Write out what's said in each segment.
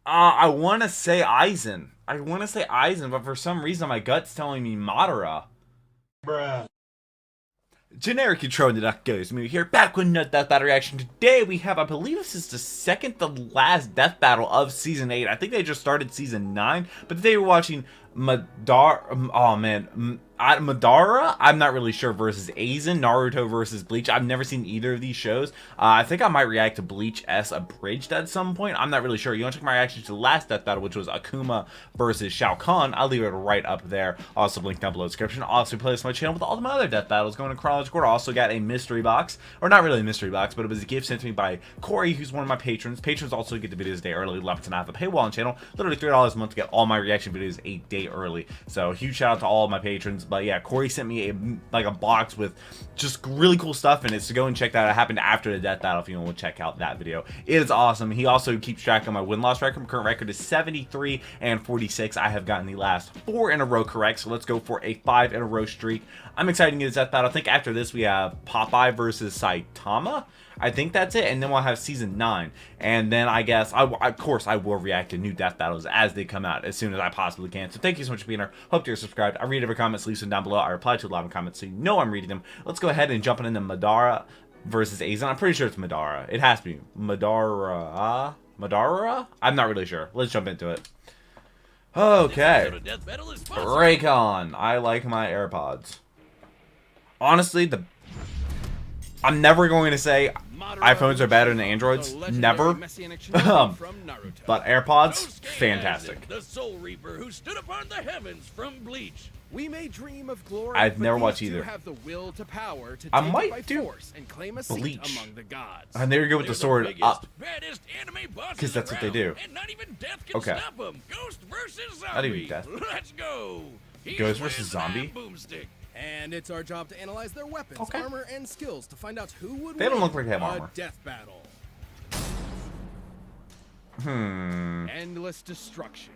I want to say Aizen. I want to say Aizen, but for some reason my gut's telling me Madara. Bruh. Generic intro and theduckgoesmoo here, back with another death battle reaction. Today we have, I believe this is the second to last death battle of season 8. I think they just started season 9, but today we're watching Madara. Oh man, Madara. I'm not really sure versus Aizen, Naruto versus Bleach. I've never seen either of these shows. I think I might react to Bleach S abridged at some point. I'm not really sure. You want to check my reaction to the last death battle, which was Akuma versus Shao Kahn? I'll leave it right up there. Also link down below in the description. Also playlist my channel with all of my other death battles going in chronological order. Also got a mystery box, or not really a mystery box, but it was a gift sent to me by Corey, who's one of my patrons. Patrons also get the videos a day early. Love to not have a paywall on the channel. Literally $3 a month to get all my reaction videos a day early. So huge shout out to all of my patrons. But yeah, Corey sent me a box with just really cool stuff in it, so go and check that out. It happened after the death battle if you want to check out that video. It is awesome. He also keeps track of my win-loss record. My current record is 73 and 46. I have gotten the last 4 in a row correct, so let's go for a 5 in a row streak. I'm excited to get this death battle. I think after this we have Popeye versus Saitama. I think that's it, and then we'll have season 9, and then I guess of course I will react to new death battles as they come out as soon as I possibly can. So thank you so much for being here. Hope you're subscribed. I read every comment, so leave some down below. I reply to a lot of comments, so you know I'm reading them. Let's go ahead and jump into Madara versus Aizen. I'm pretty sure it's Madara. It has to be Madara. I'm not really sure. Let's jump into it. Okay, Raycon. I like my AirPods. Honestly, I'm never going to say iPhones are better than Androids. Never. But AirPods, fantastic. The Soul Reaper who stood upon the heavens from Bleach. We may dream of glory, I've never watched either. have the will to power to I take might it by do force and claim a seat Bleach. among the gods. And there you go with the sword up, Because that's what they do. And not even death can Okay. stop them. Ghost versus zombie. Not even death. Let's go. Ghost versus zombie? Boomstick. And it's our job to analyze their weapons, Okay. armor, and skills to find out who would They win don't look like they have a armor. death battle. Endless destruction.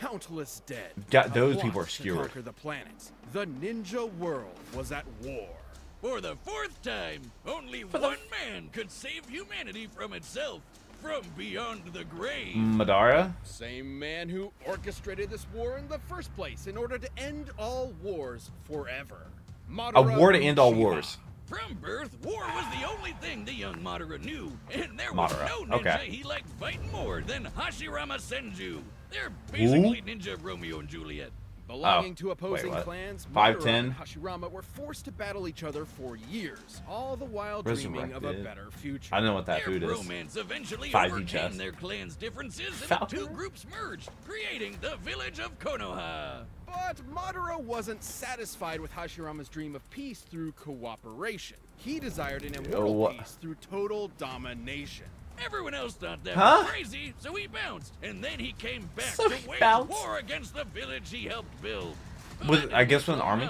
Countless dead. Those A people are plot to skewered. conquer the planets. The ninja world was at war. For the 4th time, only one man could save humanity from itself, from beyond the grave. Madara. Same man who orchestrated this war in the first place in order to end all wars forever. A Madara war to end all Uchiha. wars. From birth, war was the only thing the young Madara knew, and there was Madara, no ninja okay. he liked fighting more than Hashirama Senju. They're basically ninja Romeo and Juliet. Belonging Oh, to opposing wait, what? clans, 5'10"? Madara and Hashirama were forced to battle each other for years, all the while dreaming of a Resurrected. better future. I don't know what that Their food is. romance eventually 5D overcame chest. their clan's differences, and the Falcon? 2 groups merged, creating the village of Konoha. But Madara wasn't satisfied with Hashirama's dream of peace through cooperation. He desired an immortal peace through total domination. Everyone else thought that Huh? was crazy, so he bounced, and then he came back So to he wage bounced? war against the village he helped build. With, I guess, with an army.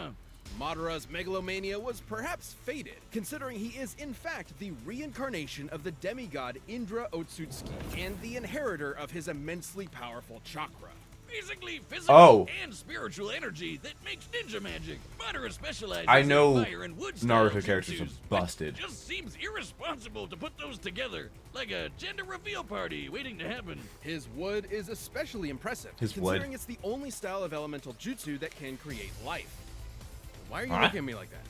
Madara's megalomania was perhaps faded, considering he is in fact the reincarnation of the demigod Indra Otsutsuki and the inheritor of his immensely powerful chakra. Basically, physical Oh. and spiritual energy that makes ninja magic. Madara specializes I know in fire and wood Naruto characters are jutsus, busted. which just seems irresponsible to put those together, like a gender reveal party waiting to happen. His wood is especially impressive, His wood. considering it's the only style of elemental jutsu that can create life. Why are you Huh? looking at me like that?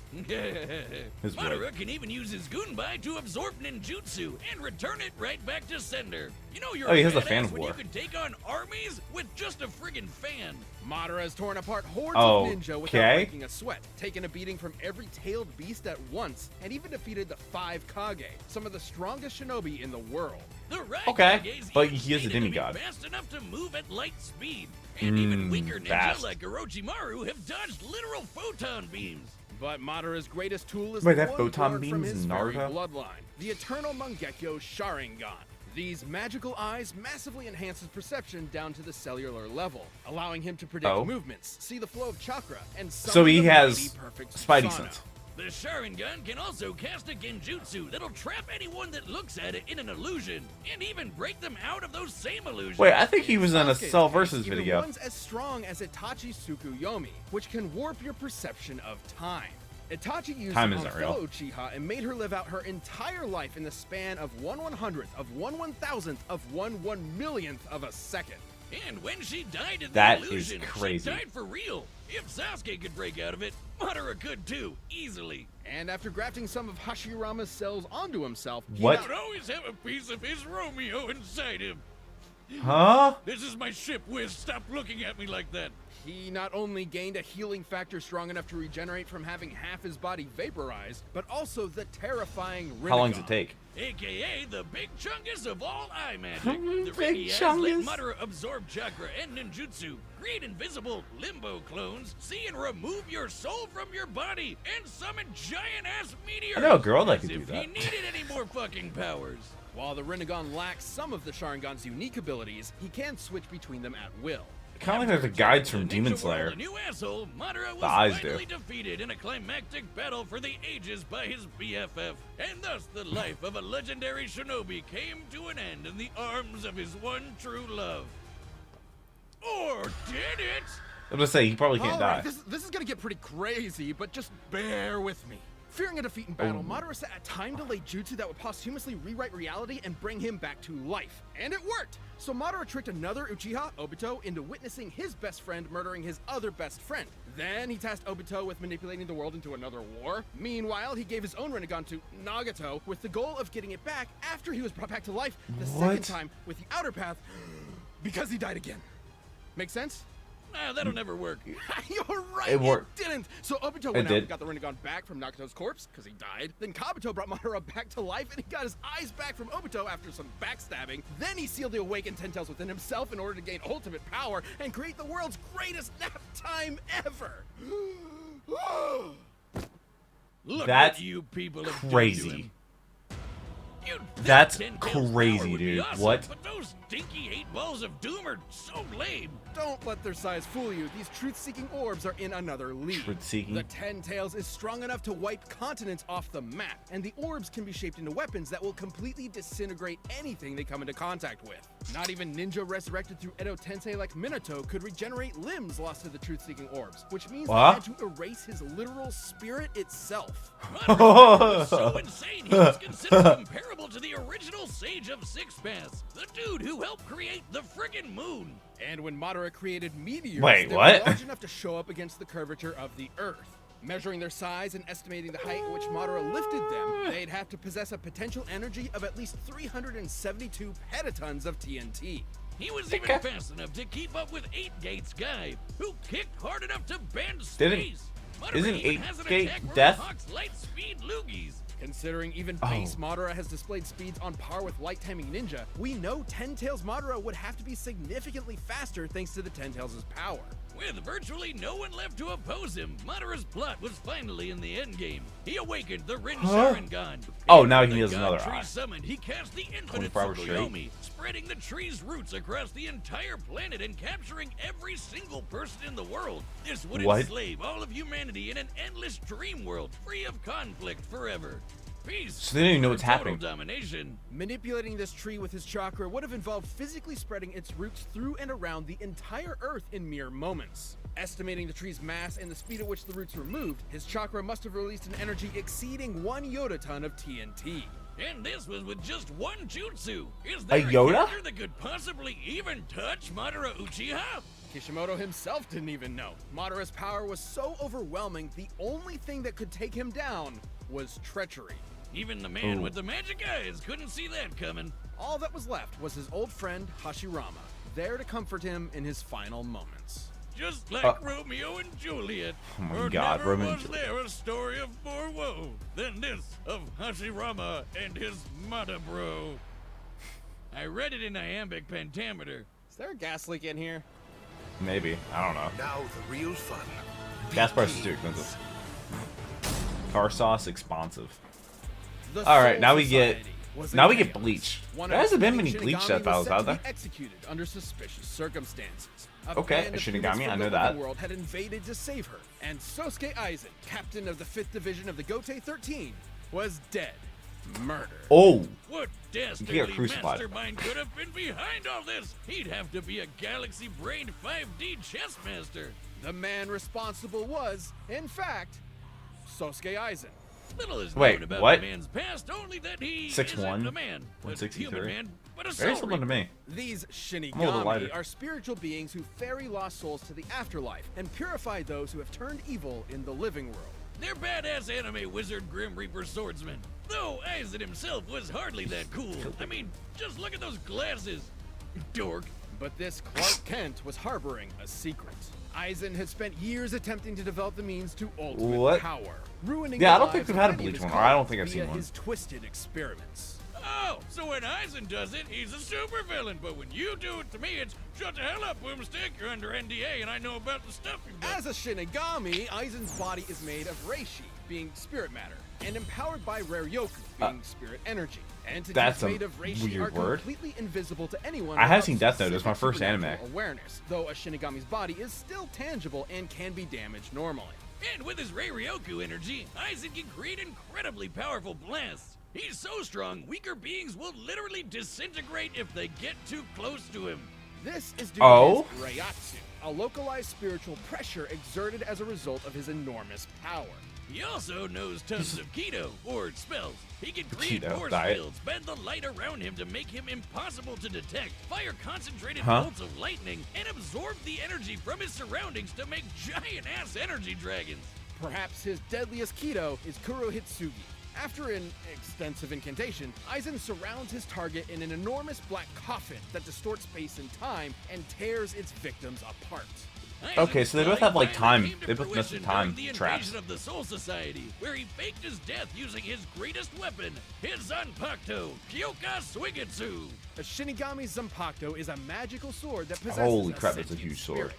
His Madara wood. can even use his Gunbai to absorb ninjutsu and return it right back to sender. You know you're Oh, he a has a badass fan of when war. you can take on armies with just a friggin' fan. Madara has torn apart hordes Oh, of ninja without okay. breaking a sweat, taken a beating from every tailed beast at once, and even defeated the 5 Kage, some of the strongest shinobi in the world. The Okay, Raikages but even he is a needed to be demigod. fast enough to move at light speed. And even weaker ninja fast. like Orochimaru have dodged literal photon beams. But Madara's greatest tool is Wait, the they have one photon born from beams his in very Naruto? bloodline, the eternal Mangekyo Sharingan. These magical eyes massively enhance his perception down to the cellular level, allowing him to predict Oh. movements, see the flow of chakra, and So he summon the has mighty perfect Spidey Susanoo. sense. The Sharingan can also cast a genjutsu that'll trap anyone that looks at it in an illusion, and even break them out of those same illusions. Wait, I think he was in a Sasuke's Cell case, versus even video. one's as strong as Itachi Tsukuyomi, which can warp your perception of time. Itachi used Time it on isn't fellow real. Uchiha and made her live out her entire life in the span of 1/100th of 1/1000th of 1/1,000,000th of a second. And when she died in That the is illusion, crazy. she died for real. If Sasuke could break out of it, Madara could too, easily. And after grafting some of Hashirama's cells onto himself, he What? He would always have a piece of his Romeo inside him. Huh? This is my ship, Wiz. Stop looking at me like that. He not only gained a healing factor strong enough to regenerate from having half his body vaporized, but also the terrifying Rinnegan. How long does it take? AKA the big chungus of all eye magic. The Big Rinnegan let chungus. Madara absorb chakra and ninjutsu, create invisible limbo clones, see and remove your soul from your body, and summon giant-ass meteors. I know a girl that As could do if that. he needed any more fucking powers. While the Rinnegan lacks some of the Sharingan's unique abilities, he can switch between them at will. Kind of like the guides from The Demon Ninja Slayer. World, a new asshole, Madara was eyes do. finally defeated in a climactic battle for the ages by his BFF, and thus the life of a legendary shinobi came to an end in the arms of his one true love. Or did it? I'm gonna say he probably can't die. Alright, this is gonna get pretty crazy, but just bear with me. Fearing a defeat in battle, Madara set a time-delayed jutsu that would posthumously rewrite reality and bring him back to life. And it worked! So Madara tricked another Uchiha, Obito, into witnessing his best friend murdering his other best friend. Then he tasked Obito with manipulating the world into another war. Meanwhile, he gave his own Rinnegan to Nagato with the goal of getting it back after he was brought back to life the second time with the outer path because he died again. Make sense? Nah, that'll never work. You're right, It worked. didn't. So Obito It went out did. and got the Rinnegan back from Nagato's corpse, because he died. Then Kabuto brought Madara back to life, and he got his eyes back from Obito after some backstabbing. Then he sealed the awakened Ten Tails within himself in order to gain ultimate power and create the world's greatest nap time ever. Look That's what you people have done to crazy. him. You'd think That's 10 Tails crazy, power would be dude. awesome, What? But those stinky 8 balls of doom are so lame. Don't let their size fool you. These truth-seeking orbs are in another league. Truth-seeking? The Ten Tails is strong enough to wipe continents off the map, and the orbs can be shaped into weapons that will completely disintegrate anything they come into contact with. Not even ninja resurrected through Edo Tensei like Minato could regenerate limbs lost to the truth-seeking orbs, which means What? they had to erase his literal spirit itself. Madara was so insane he was considered comparable to the original Sage of Six Paths, the dude who helped create the friggin' moon. And when Madara created meteors, Wait, they what? were large enough to show up against the curvature of the Earth. Measuring their size and estimating the height at which Madara lifted them, they'd have to possess a potential energy of at least 372 petatons of TNT. He was even fast enough to keep up with 8 Gates guy, who kicked hard enough to bend Didn't- space. Madara isn't even 8 has an Gate attack where death? he hawks light speed loogies. Considering even base Madara has displayed speeds on par with Light Timing Ninja, we know Ten Tails Madara would have to be significantly faster thanks to the Ten Tails' power. With virtually no one left to oppose him, Madara's plot was finally in the endgame. He awakened the Rin Sharingan. Oh, And now when he the has God another tree eye. summoned, he cast the infinite 24 hours straight. Tsukuyomi, spreading the tree's roots across the entire planet and capturing every single person in the world. This would What? enslave all of humanity in an endless dream world, free of conflict forever. Peace. So they don't even know or what's total happening. Domination. Manipulating this tree with his chakra would have involved physically spreading its roots through and around the entire Earth in mere moments. Estimating the tree's mass and the speed at which the roots were moved, his chakra must have released an energy exceeding 1 yotaton of TNT. And this was with just one jutsu. Is A there Yoda? character that could possibly even touch Madara Uchiha? Kishimoto himself didn't even know. Madara's power was so overwhelming, the only thing that could take him down was treachery. Even the man Ooh. with the magic eyes couldn't see that coming. All that was left was his old friend Hashirama, there to comfort him in his final moments. Just like Romeo and Juliet. Oh my Or God, never Romeo and was there a story of more woe than this of Hashirama and his Madabro. I read it in iambic pentameter. Is there a gas leak in here? Maybe. I don't know. Now the real fun. Gas prices too expensive. Car sauce expensive. The All right, Soul now we get Society was now in we get chaos. Bleach. One There of hasn't the been many Shinigami Bleach was death battles set out to there. be executed under suspicious circumstances. Okay, band a of Shinigami, humans I from know the that. living world had invaded to save her, and Sosuke Aizen, captain of the 5th Division of the Gotei 13, was dead. Murdered. Oh, What get dastardly crucified. mastermind could have been behind all this? He'd have to be a galaxy-brained 5D chess master. The man responsible was, in fact, Sosuke Aizen. Little is Wait, known about what? the man's past, only that he 6'1", isn't a man, a 163. human man, but a Very soul similar to reaper. me. These I'm a little lighter. Shinigami are spiritual beings who ferry lost souls to the afterlife and purify those who have turned evil in the living world. They're badass anime wizard Grim Reaper swordsmen. Though Aizen himself was hardly that cool. I mean, just look at those glasses. Dork. But this Clark Kent was harboring a secret. Aizen had spent years attempting to develop the means to ultimate What? power, ruining Yeah, the I don't think lives we've of had a many of Bleach his one, or I don't think colleagues I've seen via one. his twisted experiments. Oh, so when Aizen does it, he's a super villain. But when you do it to me, it's shut the hell up, Boomstick. You're under NDA, and I know about the stuff you've done. As a Shinigami, Aizen's body is made of reishi, being spirit matter, and empowered by Raryoku, being spirit energy. Entities That's a made of reishi weird are word. completely invisible to anyone. I have without seen Death Note. It's my specific first anime. supernatural awareness, though a Shinigami's body is still tangible and can be damaged normally. And with his Raryoku energy, Aizen can create incredibly powerful blasts. He's so strong, weaker beings will literally disintegrate if they get too close to him. This is due Oh? to his Reiatsu, a localized spiritual pressure exerted as a result of his enormous power. He also knows tons of Keto, or spells. He can create Keto force diet. fields, bend the light around him to make him impossible to detect, fire concentrated Huh? bolts of lightning, and absorb the energy from his surroundings to make giant-ass energy dragons. Perhaps his deadliest Keto is Kurohitsugi. After an extensive incantation, Aizen surrounds his target in an enormous black coffin that distorts space and time and tears its victims apart. Okay, so they both have, like, time. Aizen's They both mess fruition with time during the traps. invasion of the Soul Society, where he faked his death using his greatest weapon, his Zanpakuto, Kyoka Suigetsu. A Shinigami Zanpakuto is a magical sword that possesses Holy a crap, that's a sentient huge sword. spirit.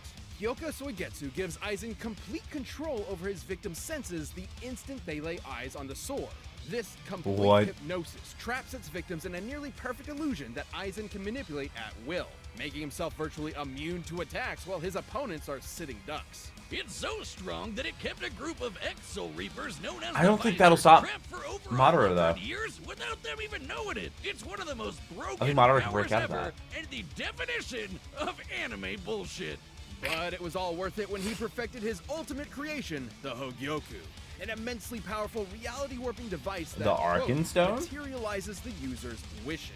Kyoka Suigetsu gives Aizen complete control over his victim's senses the instant they lay eyes on the sword. This complete What? hypnosis traps its victims in a nearly perfect illusion that Aizen can manipulate at will, making himself virtually immune to attacks while his opponents are sitting ducks. It's so strong that it kept a group of ex-Soul Reapers known as I don't the think that'll Visors stop trapped for over Madara, 100 though. years without them even knowing it. It's one of the most broken I think Madara can powers break out of ever, that. and the definition of anime bullshit. But it was all worth it when he perfected his ultimate creation, the Hogyoku, an immensely powerful reality-warping device that The quote, Arkenstone? materializes the user's wishes.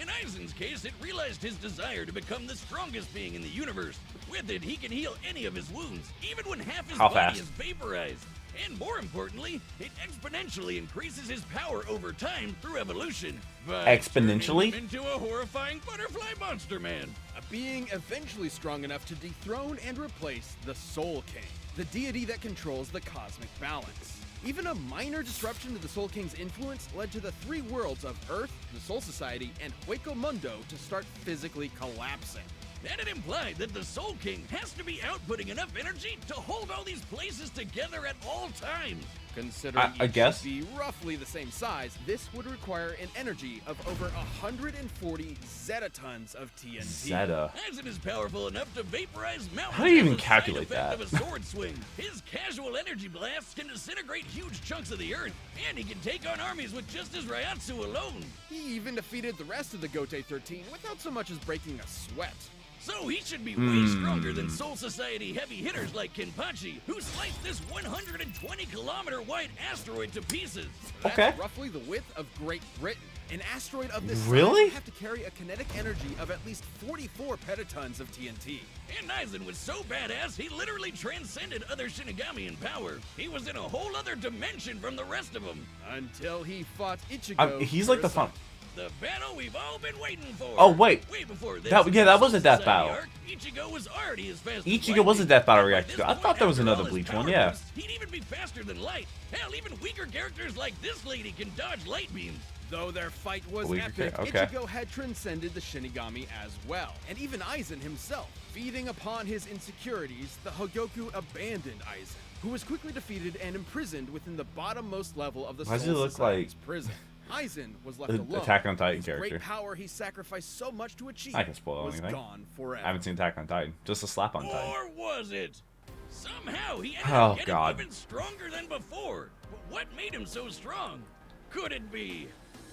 In Aizen's case, it realized his desire to become the strongest being in the universe. With it, he can heal any of his wounds, even when half his How body fast? is vaporized. And more importantly, it exponentially increases his power over time through evolution. By Exponentially? turning him into a horrifying butterfly monster man. A being eventually strong enough to dethrone and replace the Soul King, the deity that controls the cosmic balance. Even a minor disruption to the Soul King's influence led to the three worlds of Earth, the Soul Society, and Hueco Mundo to start physically collapsing. And it implied that the Soul King has to be outputting enough energy to hold all these places together at all times. Considering I each guess. should be roughly the same size, this would require an energy of over 140 zetatons of TNT. Zeta. Aizen is powerful enough to vaporize mountains. How do you even as a side calculate effect that? Of a sword swing. His casual energy blasts can disintegrate huge chunks of the earth, and he can take on armies with just his Reiatsu alone. He even defeated the rest of the Gote 13 without so much as breaking a sweat. So he should be way stronger than Soul Society heavy hitters like Kenpachi, who sliced this 120-kilometer wide asteroid to pieces. That's Okay. roughly the width of Great Britain. An asteroid of this Really? size would have to carry a kinetic energy of at least 44 petatons of TNT. And Aizen was so badass, he literally transcended other Shinigami in power. He was in a whole other dimension from the rest of them. Until he fought Ichigo. He's like the for a fun. The battle we've all been waiting for. Oh, wait. Way before this. That- yeah, that was a death Society battle. arc, Ichigo was already as fast as Ichigo was a lightning. death battle And by reactor. this I point, thought there was after another all his Bleach power one, yeah. boosts, he'd even be faster than light. Hell, even weaker characters like this lady can dodge light beams. Though their fight was Weaker epic, character, okay. Ichigo had transcended the Shinigami as well, and even Aizen himself. Feeding upon his insecurities, the Hogyoku abandoned Aizen, who was quickly defeated and imprisoned within the bottommost level of the Why does he Soul look Society's like prison. Aizen was left a alone. Attack on Titan His character? great power he sacrificed so much to achieve I can spoil was anything. gone forever. I haven't seen Attack on Titan. Just a slap on Titan. Or was it? Somehow he ended Oh, up getting God. even stronger than before. But what made him so strong? Could it be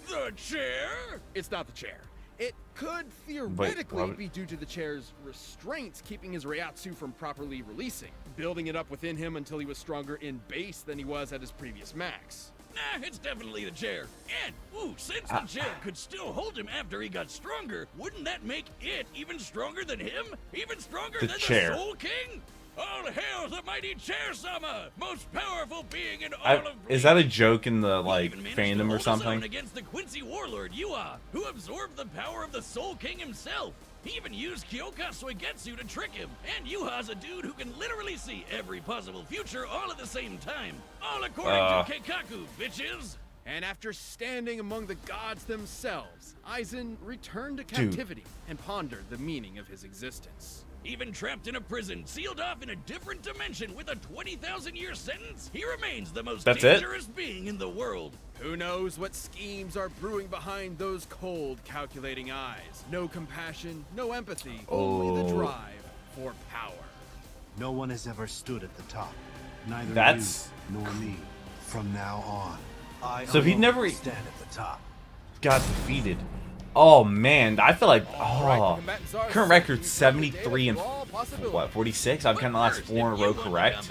the chair? It's not the chair. It could theoretically be due to the chair's restraints keeping his Reiatsu from properly releasing, building it up within him until he was stronger in base than he was at his previous max. Nah, it's definitely the chair. And, since the chair could still hold him after he got stronger, wouldn't that make it even stronger than him? Even stronger than chair. the Soul King? All hail the mighty Chair-sama, most powerful being in all of Is that a joke in the, like, even fandom or something? Against the Quincy warlord Uchiha, who absorbed the power of the Soul King himself. He even used Kyoka Suigetsu to trick him, and Yuha's a dude who can literally see every possible future all at the same time. All according to Keikaku, bitches! And after standing among the gods themselves, Aizen returned to captivity and pondered the meaning of his existence. Even trapped in a prison, sealed off in a different dimension with a 20,000-year sentence, he remains the most dangerous being in the world. Who knows what schemes are brewing behind those cold, calculating eyes? No compassion, no empathy, only the drive for power. No one has ever stood at the top. Neither you nor me. From now on, so he never stand at the top. Got defeated. Oh man, I feel like current record 73 and what 46. I've gotten the last 4 in a row correct.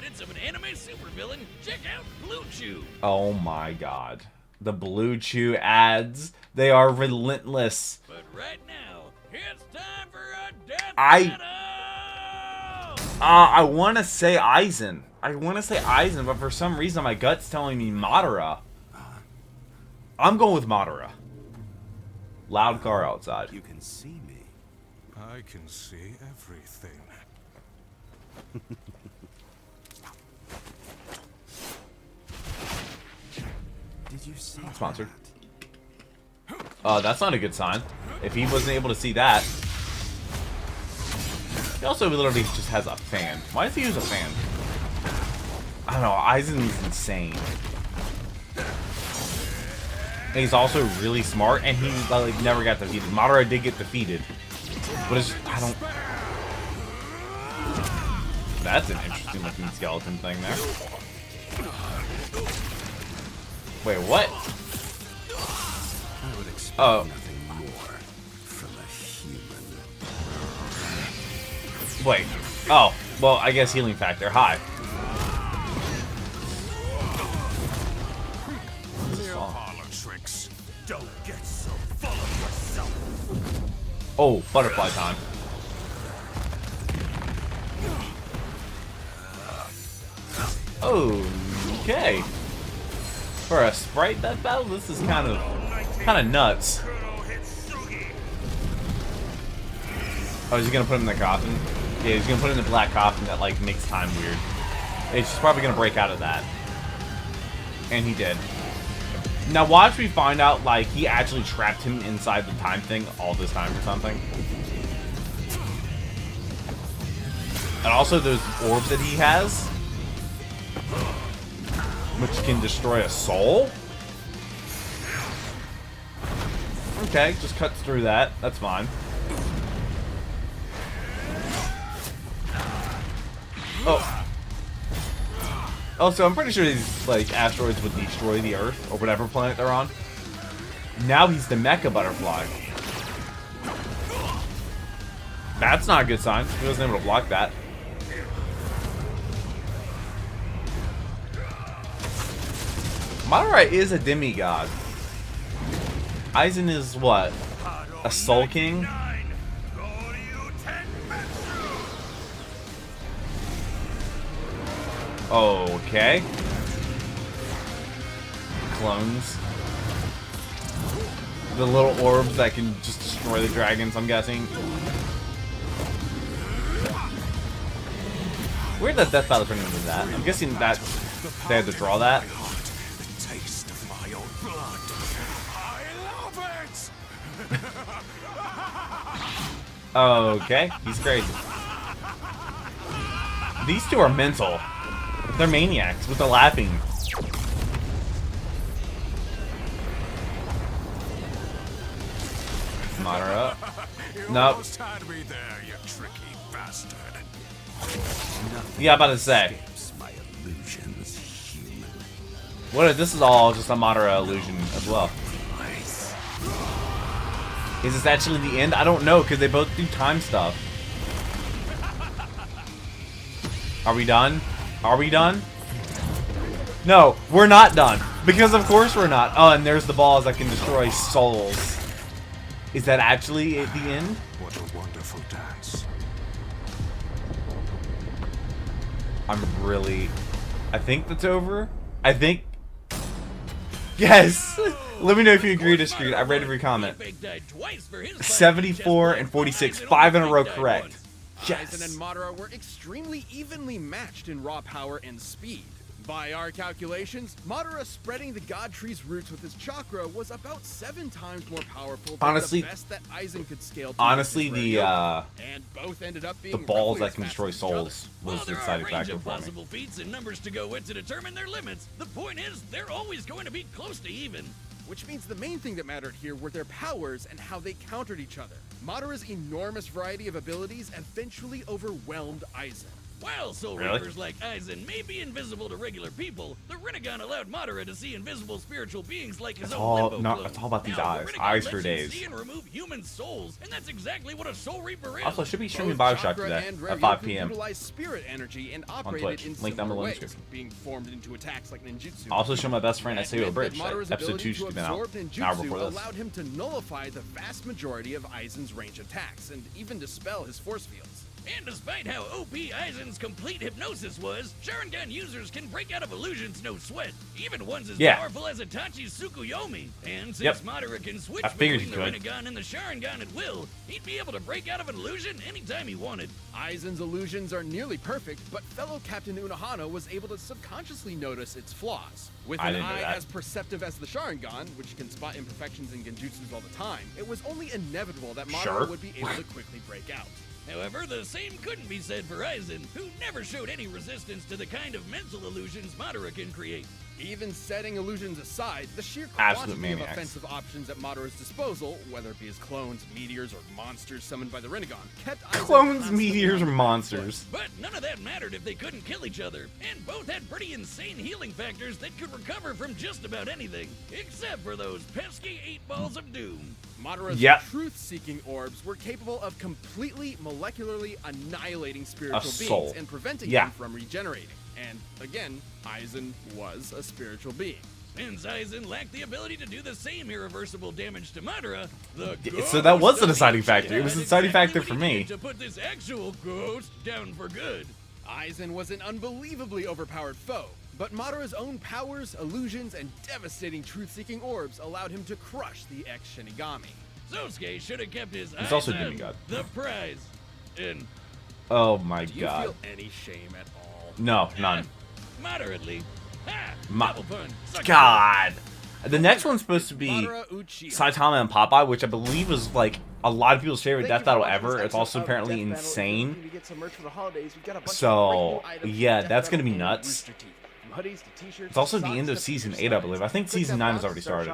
Oh my god, the Blue Chew ads, they are relentless. But right now, it's time for a death battle. I want to say Aizen. But for some reason my gut's telling me Madara. I'm going with Madara. Loud car outside. You can see me. I can see everything. Did you see Sponsored. That's not a good sign. If he wasn't able to see that. He also literally just has a fan. Why does he use a fan? I don't know. Aizen is insane. And he's also really smart, and he like never got defeated. Madara did get defeated, but it's I don't. That's an interesting looking skeleton thing there. Wait, what? I would expect nothing more from a human. Wait. Oh, well, I guess healing factor high. Don't get so full of yourself. Oh, butterfly time. Okay. For a sprite death battle, this is kind of nuts. Oh, is he gonna put him in the coffin? Yeah, he's gonna put him in the black coffin that like makes time weird. It's probably gonna break out of that. And he did. Now watch me find out, like, he actually trapped him inside the time thing all this time or something. And also those orbs that he has, which can destroy a soul. Okay, just cuts through that. That's fine. Oh. Also, I'm pretty sure these, like, asteroids would destroy the Earth, or whatever planet they're on. Now he's the Mecha Butterfly. That's not a good sign. He wasn't able to block that. Madara is a demigod. Aizen is what? A Soul King? Okay. Clones. The little orbs that can just destroy the dragons, I'm guessing. Where'd that death battle turn into that? I'm guessing that they had to draw that. The taste of my own blood. I love it. Okay, he's crazy. These two are mental. They're maniacs with the laughing. Madara. Nope. Yeah, I'm about to say. What if this is all just a Madara illusion as well? Is this actually the end? I don't know, because they both do time stuff. Are we done? Are we done? No, we're not done. Because of course we're not. Oh, and there's the balls that can destroy souls. Is that actually the end? What a wonderful dance. I think that's over. I think... Yes! Let me know if you agree or disagree. I read every comment. 74 and 46. 5 in a row correct. Yes. Aizen and Madara were extremely evenly matched in raw power and speed. By our calculations, Madara spreading the God Tree's roots with his chakra was about 7 times more powerful than Honestly, the best that Aizen could scale to. Honestly, and both ended up being the balls roughly that can as destroy fast as each other. souls was While the there are a deciding range factor of for me. possible feats and numbers to go with to determine their limits, the point is they're always going to be close to even. Which means the main thing that mattered here were their powers and how they countered each other. Madara's enormous variety of abilities eventually overwhelmed Aizen. While Soul Really? Reapers like Aizen may be invisible to regular people, the Rinnegan allowed Madara to see invisible spiritual beings like his own Limbo Clone. It's all about these Now, the eyes. Rinnegan Eyes lets for you days. see and remove human souls, and that's exactly what a Soul Reaper is. Also, I should be streaming Both Bioshock chakra today and at Ryoku 5 p.m. utilized spirit energy and operated Twitch. in Link down similar below in the ways, description. being formed into attacks like ninjutsu. I also show my best friend SAO Bridge. Madara's Episode ability 2 should to be out absorb an hour ninjutsu before this. allowed him to nullify the vast majority of Aizen's range attacks and even dispel his force fields. And despite how OP Aizen's complete hypnosis was, Sharingan users can break out of illusions no sweat, even ones as powerful as Itachi's Tsukuyomi. And since Madara can switch between the Rinnegan and the Sharingan at will, he'd be able to break out of an illusion anytime he wanted. Aizen's illusions are nearly perfect, but fellow Captain Unohana was able to subconsciously notice its flaws. With an eye as perceptive as the Sharingan, which can spot imperfections in genjutsus all the time, it was only inevitable that Madara would be able to quickly break out. However, the same couldn't be said for Aizen, who never showed any resistance to the kind of mental illusions Madara can create. Even setting illusions aside, the sheer Absolute quantity of maniacs. offensive options at Madara's disposal, whether it be his clones, meteors, or monsters summoned by the Rinnegan, kept Aizen Clones, constantly meteors, or on the monsters. But none of that mattered if they couldn't kill each other, and both had pretty insane healing factors that could recover from just about anything, except for those pesky 8 balls of doom. Madara's truth-seeking orbs were capable of completely molecularly annihilating spiritual beings and preventing them from regenerating. And again, Aizen was a spiritual being. Since Aizen lacked the ability to do the same irreversible damage to Madara, so that was the deciding factor. It was the deciding factor for me. To put this actual ghost down for good. Aizen was an unbelievably overpowered foe, but Madara's own powers, illusions, and devastating truth-seeking orbs allowed him to crush the ex-Shinigami. Sosuke should have kept his eyes He's also on demigod. the prize. And oh my do you god. feel any shame at all? No, none. Moderately. Ha! Double pun. Suck God. The next one's supposed to be Madara Uchiha. Saitama and Popeye, which I believe is like a lot of people's favorite death battle ever. It's also apparently insane. So yeah, that's gonna be nuts. It's also the end of season 8, I believe. I think season 9 has already started.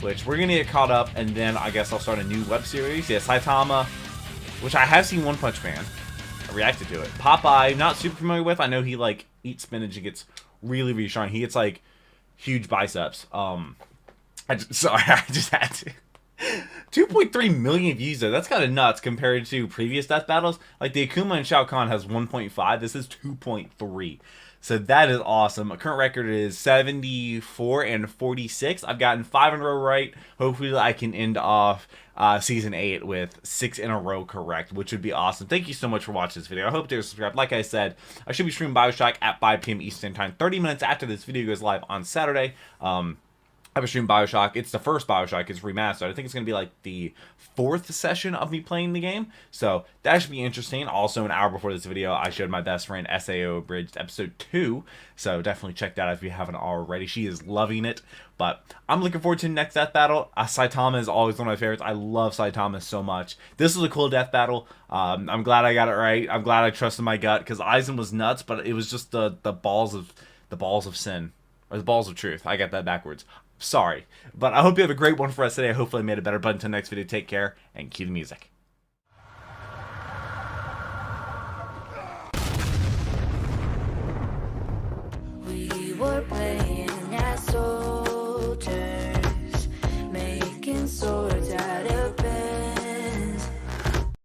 Which we're gonna get caught up, and then I guess I'll start a new web series. Yeah, Saitama, which I have seen One Punch Man. I reacted to it. Popeye, not super familiar with. I know he like eats spinach and gets really, really strong. He gets like huge biceps. I just had to. 2.3 million views though. That's kind of nuts compared to previous death battles. Like the Akuma and Shao Kahn has 1.5. This is 2.3. So that is awesome. My current record is 74 and 46. I've gotten 5 in a row right. Hopefully I can end off season 8 with 6 in a row correct, which would be awesome. Thank you so much for watching this video. I hope you're subscribed. Like I said, I should be streaming Bioshock at 5 p.m. Eastern Time, 30 minutes after this video goes live on Saturday. I was streaming Bioshock. It's the first Bioshock. It's remastered. I think it's going to be like the 4th session of me playing the game. So that should be interesting. Also, an hour before this video, I showed my best friend SAO Abridged episode 2. So definitely check that out if you haven't already. She is loving it. But I'm looking forward to the next death battle. Saitama is always one of my favorites. I love Saitama so much. This is a cool death battle. I'm glad I got it right. I'm glad I trusted my gut because Aizen was nuts, but it was just the balls of sin. Or the balls of truth. I got that backwards. Sorry. But I hope you have a great one for us today. Hopefully I made it better. But until next video, take care and cue the music.